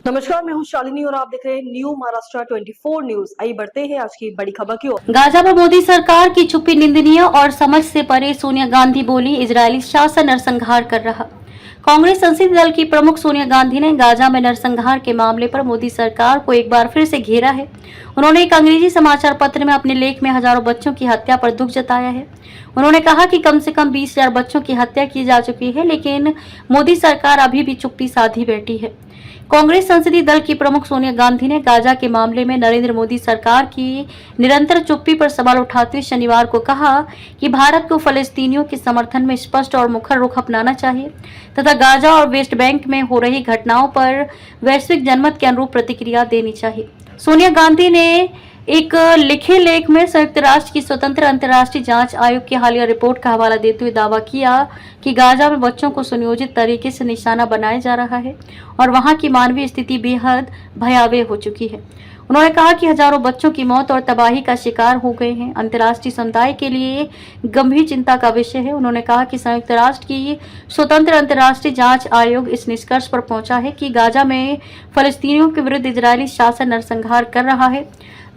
नमस्कार, मैं हूं शालिनी और आप देख रहे हैं न्यू महाराष्ट्र 24 न्यूज। आइए बढ़ते हैं आज की बड़ी खबर की ओर। गाजा पर मोदी सरकार की चुप्पी निंदनीय और समझ से परे, सोनिया गांधी बोली, इजरायली शासन नरसंहार कर रहा। कांग्रेस संसदीय दल की प्रमुख सोनिया गांधी ने गाजा में नरसंहार के मामले पर मोदी सरकार को एक बार फिर से घेरा है। उन्होंने एक अंग्रेजी समाचार पत्र में अपने लेख में हजारों बच्चों की हत्या पर दुख जताया है। उन्होंने कहा कि कम से कम 20,000 बच्चों की हत्या की जा चुकी है, लेकिन मोदी सरकार अभी भी चुप्पी साधी बैठी है। कांग्रेस संसदीय दल की प्रमुख सोनिया गांधी ने गाजा के मामले में नरेंद्र मोदी सरकार की निरंतर चुप्पी पर सवाल उठाते हुए शनिवार को कहा कि भारत को फलस्तीनियों के समर्थन में स्पष्ट और मुखर रुख अपनाना चाहिए तथा गाजा और वेस्ट बैंक में हो रही घटनाओं पर वैश्विक जनमत के अनुरूप प्रतिक्रिया देनी चाहिए। सोनिया गांधी ने एक लिखे लेख में संयुक्त राष्ट्र की स्वतंत्र अंतर्राष्ट्रीय जांच आयोग की हालिया रिपोर्ट का हवाला देते हुए दावा किया कि गाजा में बच्चों को सुनियोजित तरीके से निशाना बनाया जा रहा है और वहां की मानवीय स्थिति बेहद भयावह हो चुकी है। उन्होंने कहा कि हजारों बच्चों की मौत और तबाही का शिकार हो गए हैं। अंतर्राष्ट्रीय समुदाय के लिए गंभीर चिंता का विषय है। उन्होंने कहा कि संयुक्त राष्ट्र की स्वतंत्र अंतर्राष्ट्रीय जांच आयोग इस निष्कर्ष पर पहुंचा है कि गाजा में फलस्तीनियों के विरुद्ध इजरायली शासन नरसंहार कर रहा है।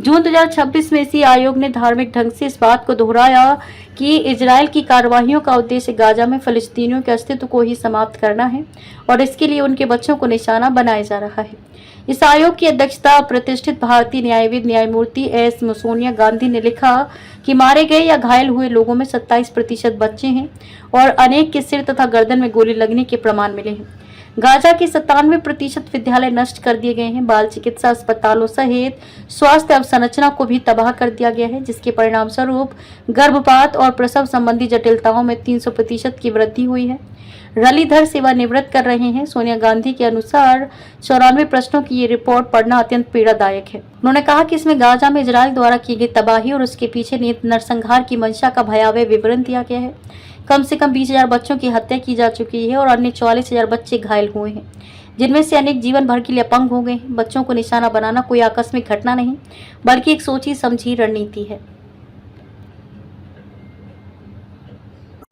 जून 2026 में इसी आयोग ने धार्मिक ढंग से इस बात को दोहराया कि इजरायल की कार्रवाइयों का उद्देश्य गाजा में फलस्तीनियों के अस्तित्व को ही समाप्त करना है और इसके लिए उनके बच्चों को निशाना बनाया जा रहा है। इस आयोग की अध्यक्षता प्रतिष्ठित भारतीय न्यायविद न्यायमूर्ति एस सोनिया गांधी ने लिखा कि मारे गए या घायल हुए लोगों में 27% बच्चे हैं और अनेक के सिर तथा गर्दन में गोली लगने के प्रमाण मिले हैं। गाजा के 97% विद्यालय नष्ट कर दिए गए हैं। बाल चिकित्सा अस्पतालों सहित स्वास्थ्य अवसंरचना को भी तबाह कर दिया गया है, जिसके परिणाम स्वरूप गर्भपात और प्रसव संबंधी जटिलताओं में 300% की वृद्धि हुई है। रलीधर सेवानिवृत्त कर रहे हैं। सोनिया गांधी के अनुसार 94 प्रश्नों की ये रिपोर्ट पढ़ना अत्यंत पीड़ादायक है। उन्होंने कहा कि इसमें गाजा में इजरायल द्वारा की गई तबाही और उसके पीछे निहित नरसंहार की मंशा का भयावह विवरण दिया गया है। कम से कम 20,000 बच्चों की हत्या की जा चुकी है और अन्य 44,000 बच्चे घायल हुए हैं, जिनमें से अनेक जीवन भर के लिए अपंग हो गए हैं। बच्चों को निशाना बनाना कोई आकस्मिक घटना नहीं, बल्कि एक सोची समझी रणनीति है।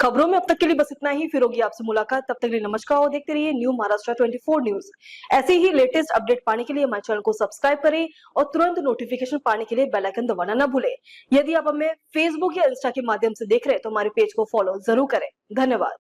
खबरों में अब तक के लिए बस इतना ही। फिर होगी आपसे मुलाकात, तब तक के लिए नमस्कार और देखते रहिए न्यू महाराष्ट्र 24 न्यूज। ऐसे ही लेटेस्ट अपडेट पाने के लिए हमारे चैनल को सब्सक्राइब करें और तुरंत नोटिफिकेशन पाने के लिए बेल आइकन दबाना न भूलें। यदि आप हमें फेसबुक या इंस्टा के माध्यम से देख रहे हैं तो हमारे पेज को फॉलो जरूर करें। धन्यवाद।